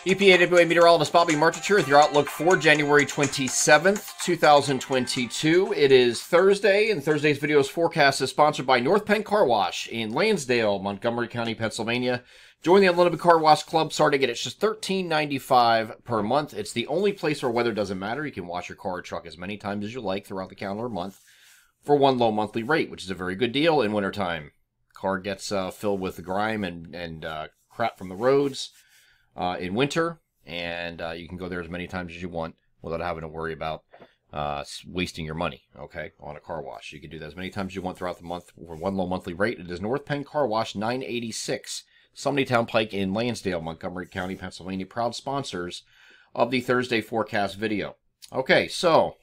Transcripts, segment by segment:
EPAWA meteorologist Bobby Martich here with your outlook for January 27th, 2022. It is Thursday, and Thursday's video's forecast is sponsored by North Penn Car Wash in Lansdale, Montgomery County, Pennsylvania. Join the Unlimited Car Wash Club starting at just $13.95 per month. It's the only place where weather doesn't matter. You can wash your car or truck as many times as you like throughout the calendar month for one low monthly rate, which is a very good deal in wintertime. Car gets filled with grime and crap from the roads in winter, and you can go there as many times as you want without having to worry about wasting your money, okay, on a car wash. You can do that as many times as you want throughout the month for one low monthly rate. It is North Penn Car Wash, 986 Sumneytown Pike in Lansdale, Montgomery County, Pennsylvania, proud sponsors of the Thursday forecast video. Okay, so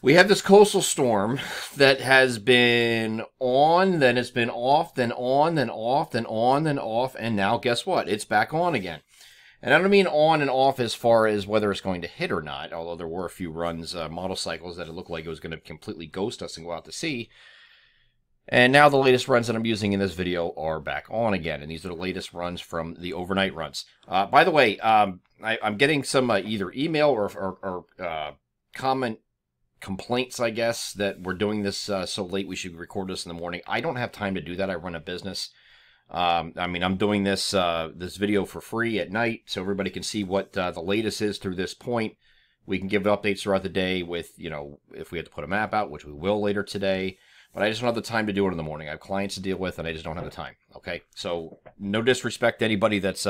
we have this coastal storm that has been on, then it's been off, then on, then off, then on, then off, and now guess what? It's back on again. And I don't mean on and off as far as whether it's going to hit or not, although there were a few runs, model cycles, that it looked like it was going to completely ghost us and go out to sea. And now the latest runs that I'm using in this video are back on again, and these are the latest runs from the overnight runs. By the way, I'm getting some either email or comment complaints, I guess, that we're doing this so late. We should record this in the morning. I don't have time to do that. I run a business. I mean, I'm doing this this video for free at night so everybody can see what the latest is through this point. We can give updates throughout the day with, you know, if we have to put a map out, which we will later today. But I just don't have the time to do it in the morning. I have clients to deal with, and I just don't have the time. Okay, so no disrespect to anybody that's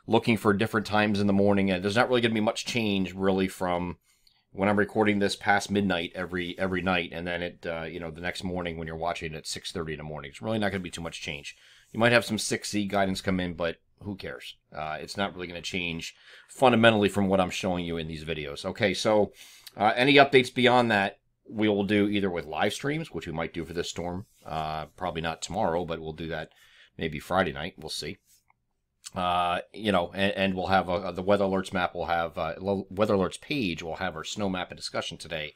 looking for different times in the morning. And there's not really going to be much change really from when I'm recording this past midnight every night, and then it you know, the next morning when you're watching it at 6:30 in the morning. It's really not going to be too much change. You might have some 6Z guidance come in, but who cares? It's not really going to change fundamentally from what I'm showing you in these videos. Okay, so any updates beyond that, we will do either with live streams, which we might do for this storm. Probably not tomorrow, but we'll do that maybe Friday night. We'll see. You know, and we'll have the weather alerts map. We'll have weather alerts page. We'll have our snow map and discussion today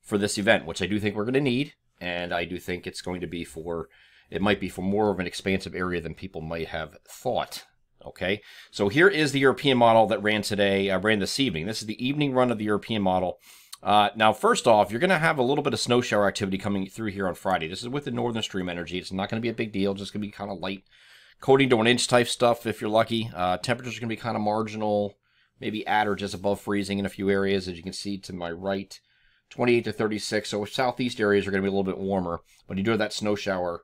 for this event, which I do think we're going to need, and I do think it's going to be for, it might be for more of an expansive area than people might have thought. Okay, so here is the European model that ran today, ran this evening. This is the evening run of the European model. Now, first off, you're going to have a little bit of snow shower activity coming through here on Friday. This is with the northern stream energy. It's not going to be a big deal. Just going to be kind of light, coating to an inch type stuff if you're lucky. Temperatures are going to be kind of marginal, maybe at or just above freezing in a few areas, as you can see to my right, 28 to 36. So southeast areas are going to be a little bit warmer, but you do have that snow shower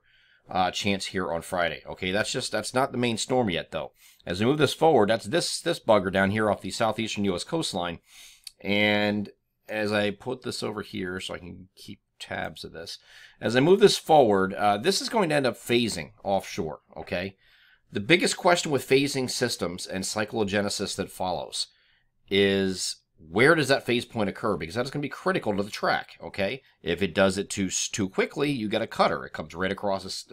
chance here on Friday. Okay, that's not the main storm yet, though. As we move this forward, that's this bugger down here off the southeastern U.S. coastline, and as I put this over here so I can keep tabs of this, as I move this forward, this is going to end up phasing offshore, okay? The biggest question with phasing systems and cyclogenesis that follows is, where does that phase point occur? Because that is going to be critical to the track, okay? If it does it too quickly, you get a cutter. It comes right across this,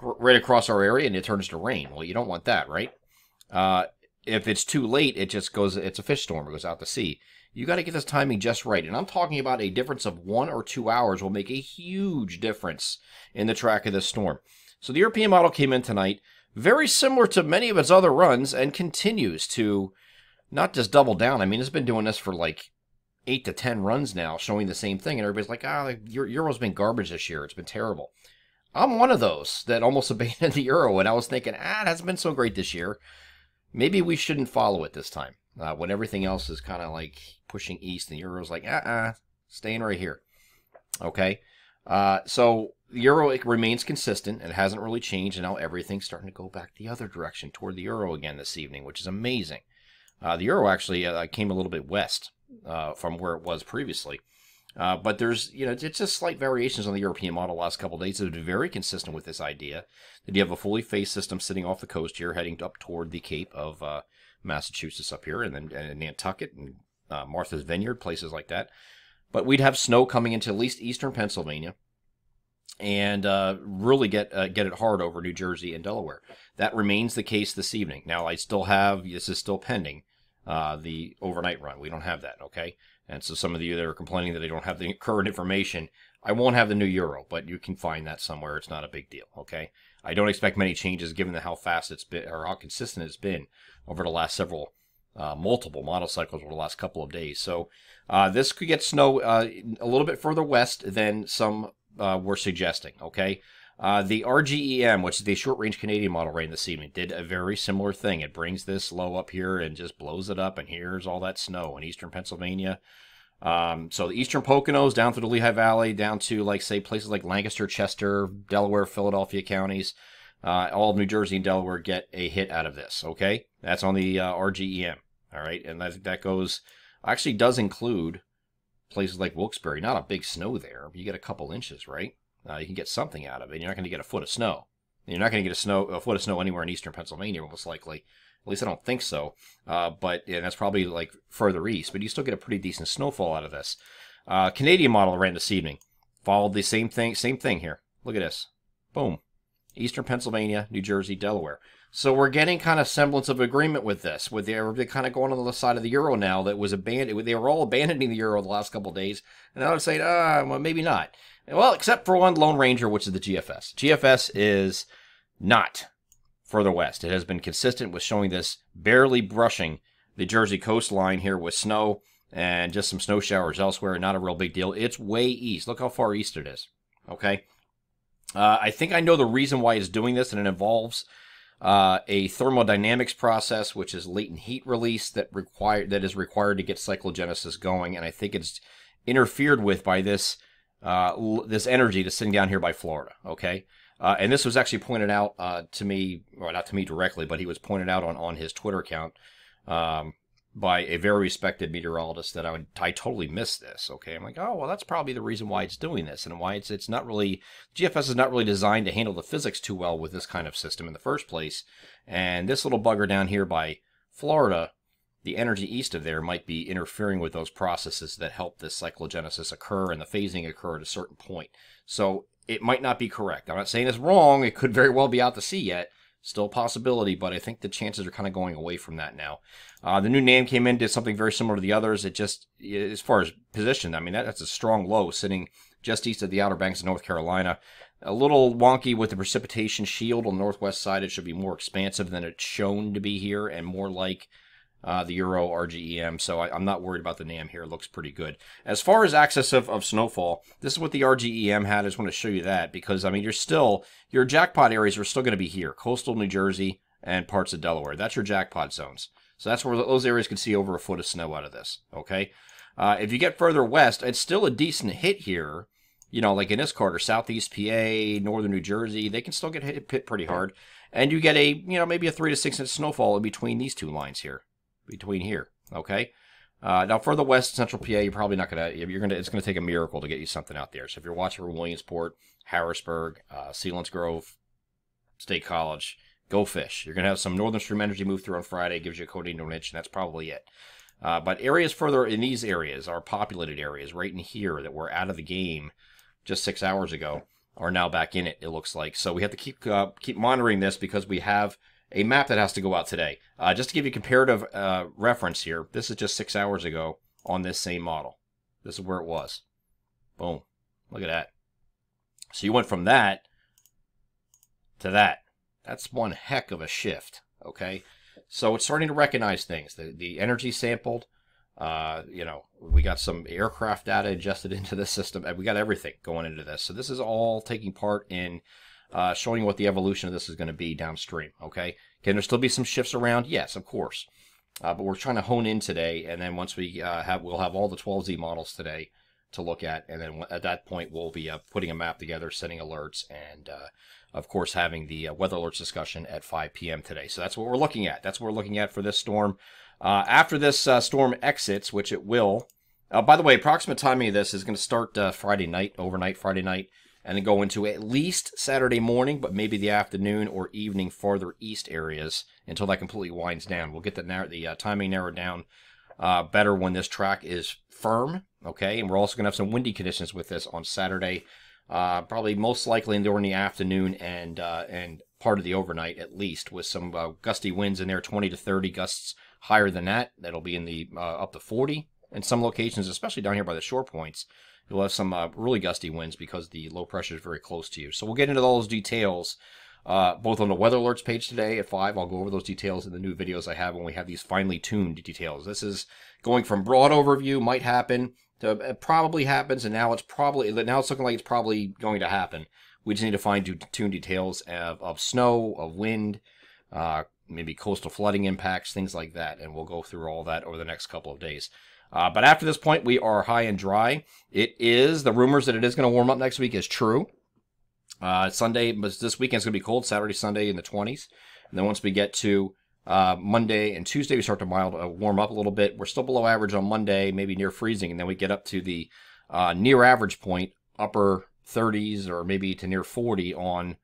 right across our area, and it turns to rain. Well, you don't want that, right? If it's too late, it just goes, it's a fish storm. It goes out to sea. You got to get this timing just right. And I'm talking about a difference of 1 or 2 hours will make a huge difference in the track of this storm. So the European model came in tonight, very similar to many of its other runs, and continues to not just double down. I mean, it's been doing this for like 8 to 10 runs now, showing the same thing. And everybody's like, Euro's been garbage this year. It's been terrible. I'm one of those that almost abandoned the Euro, and I was thinking, it hasn't been so great this year. Maybe we shouldn't follow it this time. When everything else is kind of like pushing east, and the Euro's like, staying right here. Okay, so the Euro, it remains consistent. It hasn't really changed, and now everything's starting to go back the other direction toward the Euro again this evening, which is amazing. The Euro actually came a little bit west from where it was previously. But there's, you know, it's just slight variations on the European model the last couple of days. It's been very consistent with this idea that you have a fully phased system sitting off the coast here, heading up toward the Cape of Massachusetts up here, and then Nantucket and Martha's Vineyard, places like that. But we'd have snow coming into at least eastern Pennsylvania, and really get it hard over New Jersey and Delaware. That remains the case this evening. Now, I still have, this is still pending, the overnight run. We don't have that, okay? And so some of you that are complaining that I don't have the current information, I won't have the new Euro, but you can find that somewhere. It's not a big deal, okay? I don't expect many changes given how fast it's been, or how consistent it's been over the last several, multiple model cycles over the last couple of days. So this could get snow a little bit further west than some were suggesting, okay? The RGEM, which is the short-range Canadian model rain this evening, did a very similar thing. It brings this low up here and just blows it up, and here's all that snow in eastern Pennsylvania. So the eastern Poconos down through the Lehigh Valley, down to, like, say, places like Lancaster, Chester, Delaware, Philadelphia counties, all of New Jersey and Delaware get a hit out of this, okay? That's on the RGEM, all right? And that goes, actually does include places like Wilkes-Barre. Not a big snow there, but you get a couple inches, right? You can get something out of it. You're not going to get a foot of snow. You're not going to get a foot of snow anywhere in eastern Pennsylvania, most likely. At least I don't think so. But that's probably like further east. But you still get a pretty decent snowfall out of this. Canadian model ran this evening. Followed the same thing here. Look at this. Boom. Eastern Pennsylvania, New Jersey, Delaware. So we're getting kind of semblance of agreement with this. They're kind of going on the side of the Euro now that was abandoned. They were all abandoning the Euro the last couple of days. And now they're saying, well, maybe not. Well, except for one Lone Ranger, which is the GFS. GFS is not further west. It has been consistent with showing this barely brushing the Jersey coastline here with snow and just some snow showers elsewhere. Not a real big deal. It's way east. Look how far east it is. Okay. I think I know the reason why it's doing this, and it involves a thermodynamics process, which is latent heat release that is required to get cyclogenesis going. And I think it's interfered with by this energy that's sitting down here by Florida, okay? And this was actually pointed out to me, or not to me directly, but he was pointed out on his Twitter account by a very respected meteorologist that I totally missed this, okay? I'm like, oh, well, that's probably the reason why it's doing this, and why it's not really, GFS is not really designed to handle the physics too well with this kind of system in the first place. And this little bugger down here by Florida, the energy east of there might be interfering with those processes that help this cyclogenesis occur and the phasing occur at a certain point. So it might not be correct. I'm not saying it's wrong. It could very well be out to sea yet. Still a possibility, but I think the chances are kind of going away from that now. The new name came in, did something very similar to the others. It just, as far as position, I mean, that's a strong low sitting just east of the Outer Banks of North Carolina. A little wonky with the precipitation shield on the northwest side. It should be more expansive than it's shown to be here and more like the Euro RGEM, so I'm not worried about the NAM here. It looks pretty good. As far as access of snowfall, this is what the RGEM had. I just want to show you that because, I mean, your jackpot areas are still going to be here. Coastal New Jersey and parts of Delaware. That's your jackpot zones. So that's where those areas can see over a foot of snow out of this, okay? If you get further west, it's still a decent hit here. You know, like in this quarter, southeast PA, northern New Jersey, they can still get hit pretty hard. And you get maybe a 3 to 6 inch snowfall in between these two lines here. Between here, okay? Now, further west, central PA, you're probably not going to, it's going to take a miracle to get you something out there. So if you're watching from Williamsport, Harrisburg, Sealands Grove, State College, go fish. You're going to have some northern stream energy move through on Friday, gives you a coating to an inch, and that's probably it. But areas further in these areas are populated areas right in here that were out of the game just 6 hours ago are now back in it, it looks like. So we have to keep monitoring this because we have a map that has to go out today. Just to give you comparative reference here, this is just 6 hours ago on this same model. This is where it was. Boom. Look at that. So you went from that to that. That's one heck of a shift, okay? So it's starting to recognize things. The energy sampled, we got some aircraft data ingested into the system, and we got everything going into this. So this is all taking part in showing what the evolution of this is going to be downstream, okay? Can there still be some shifts around? Yes, of course. But we're trying to hone in today, and then once we'll have all the 12Z models today to look at, and then at that point we'll be putting a map together, setting alerts, and of course having the weather alerts discussion at 5 p.m. today. So that's what we're looking at. That's what we're looking at for this storm. After this storm exits, which it will, by the way, approximate timing of this is going to start overnight Friday night, and then go into at least Saturday morning, but maybe the afternoon or evening farther east areas until that completely winds down. We'll get the timing narrowed down better when this track is firm, okay? And we're also going to have some windy conditions with this on Saturday, probably most likely during the afternoon and part of the overnight at least, with some gusty winds in there, 20 to 30 gusts higher than that. That'll be in the up to 40 in some locations, especially down here by the shore points. you'll have some really gusty winds because the low pressure is very close to you. So we'll get into all those details both on the weather alerts page today at 5. I'll go over those details in the new videos I have when we have these finely tuned details. This is going from broad overview, might happen, to it probably happens, and now it's looking like it's probably going to happen. We just need to fine-tune details of snow, of wind, maybe coastal flooding impacts, things like that, and we'll go through all that over the next couple of days. But after this point, we are high and dry. The rumors that it is going to warm up next week is true. Sunday, but this weekend's going to be cold, Saturday, Sunday in the 20s. And then once we get to Monday and Tuesday, we start to warm up a little bit. We're still below average on Monday, maybe near freezing, and then we get up to the near average point, upper 30s or maybe to near 40 on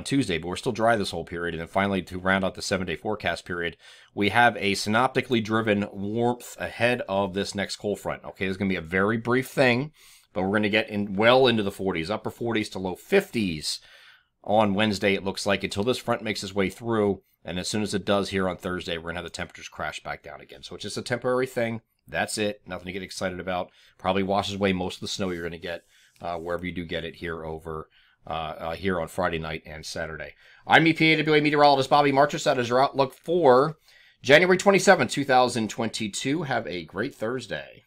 Tuesday, but we're still dry this whole period. And then finally, to round out the 7-day forecast period, we have a synoptically driven warmth ahead of this next cold front. Okay, it's going to be a very brief thing, but we're going to get well into the 40s, upper 40s to low 50s on Wednesday, it looks like, until this front makes its way through. And as soon as it does here on Thursday, we're going to have the temperatures crash back down again. So it's just a temporary thing. That's it. Nothing to get excited about. Probably washes away most of the snow you're going to get wherever you do get it here here on Friday night and Saturday. I'm EPAWA meteorologist Bobby Marchus. That is your outlook for January 27, 2022. Have a great Thursday.